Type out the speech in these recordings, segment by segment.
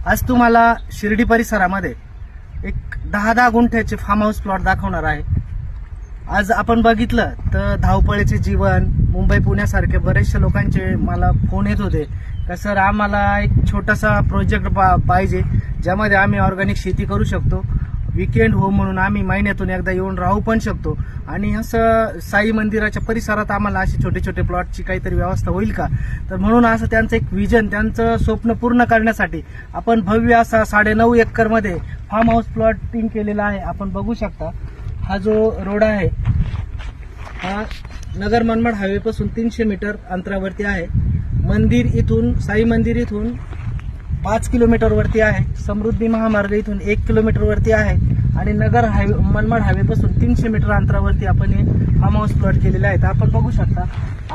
आज तुम्हाला शिर्डी परिसरामध्ये एक 10 गुंठ्याचे फार्म हाऊस प्लॉट दाखवणार आहे। आज आपण बघितलं तर धावपळीचे जीवन, मुंबई पुण्यासारखे बरेचशे लोकांचे मला फोन येत होते का सर आम्हाला एक छोटासा प्रोजेक्ट पाहिजे ज्यामध्ये आम्ही ऑर्गॅनिक शेती करू शकतो, वीकेंड होम म्हणून आम्ही महिन्यातून एकदा येऊन राहू पण शकतो आणि असं साई मंदिराच्या परिसरात आम्हाला असे छोटे छोटे प्लॉटची काहीतरी व्यवस्था होईल का। तर म्हणून असं त्यांचं एक विजन, त्यांचं स्वप्न पूर्ण करण्यासाठी आपण भव्य असा 9.5 एकर मध्ये फार्म हाऊस प्लॉटिंग केलेला आहे। आपण बघू शकता हा जो रोड आहे हा नगर मनमाड हायवे पासून 300 मीटर अंतरावरती आहे। मंदिर इथून, साई मंदिर इथून 5 किलोमीटर वरती आहे। समृद्धी महामार्ग इथून 1 किलोमीटर वरती आहे आणि नगर हायवे, मनमाड हायवे पासून 300 मीटर अंतरावरती आपण हे फार्म हाऊस प्लॉट केलेले आहेत। आपण बघू शकता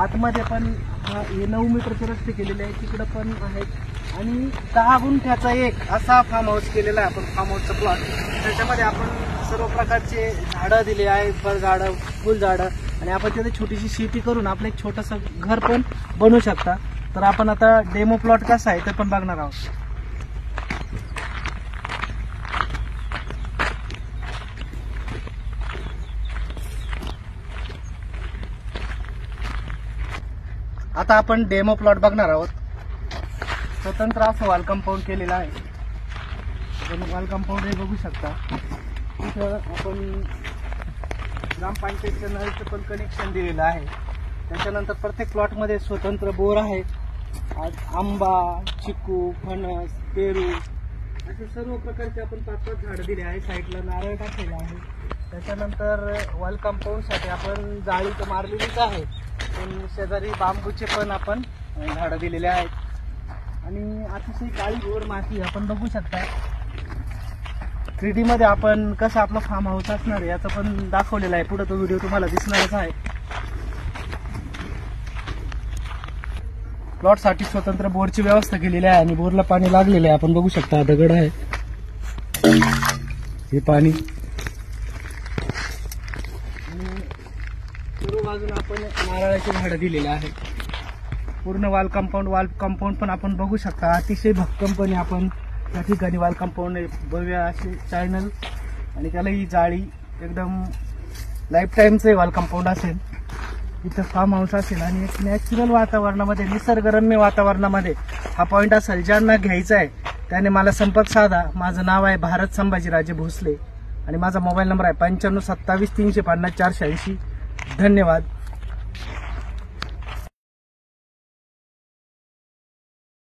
आतमध्ये पण हे 9 मीटरचे रस्ते केलेले आहेत, तिकडे पण आहेत आणि 10 गुंठ्याचा एक असा फार्म हाऊस केलेला आहे आपण, फार्म हाऊसचा प्लॉट। त्याच्यामध्ये आपण सर्व प्रकारचे झाडं दिले आहेत, फळझाडं, फुलझाडं आणि आपण तिथे छोटीशी शेती करून आपलं एक छोटंसं घर पण बनवू शकता। तर आपण आता डेमो प्लॉट कसा आहे ते पण बघणार आहोत। आता आपण डेमो प्लॉट बघणार आहोत। स्वतंत्र असं वॉल कंपाऊंड केलेलं आहे। वॉल कंपाऊंड हे बघू शकता, इथं आपण ग्रामपंचायतच्या नळचं पण कनेक्शन दिलेलं आहे। त्याच्यानंतर प्रत्येक प्लॉटमध्ये स्वतंत्र बोर आहे। आज आंबा, चिकू, फणस, पेरू असे सर्व प्रकारचे आपण 5-5 झाडं दिले आहे। साईडला नारळ टाकलेला आहे। त्याच्यानंतर वॉल कंपाऊंडसाठी आपण जाळी तर मारलेलीच आहे, पण शेजारी बांबूचे पण आपण झाडं दिलेले आहेत आणि अतिशय काळीभोर माती आपण बघू शकता। 3D मध्ये आपण कसं आपलं फार्म हाऊस असणार आहे याचं पण दाखवलेलं आहे, पुढे तो व्हिडिओ तुम्हाला दिसणारच आहे। प्लॉट साठी स्वतंत्र बोरची व्यवस्था केलेली आहे आणि बोरला पाणी लागलेलं आहे। आपण बघू शकता दगड आहे, हे पाणी आणि सर्व बाजूला आपण नारळाची झाडं दिलेली आहेत। पूर्ण वॉल कंपाऊंड पण आपण बघू शकता, अतिशय भक्कमपणे आपण त्या ठिकाणी वॉल कंपाऊंड भव्य असे चॅनल आणि त्याला ही जाळी एकदम लाईफ टाईमचं वॉल कंपाऊंड असेल। इथं फार्म हाऊस असेल आणि एक नॅचरल वातावरणामध्ये, निसर्गरम्य वातावरणामध्ये हा पॉईंट असेल। ज्यांना घ्यायचा आहे त्याने मला संपर्क साधा। माझं नाव आहे भारत संभाजीराजे भोसले आणि माझा मोबाईल नंबर आहे 95 27 350 480। धन्यवाद।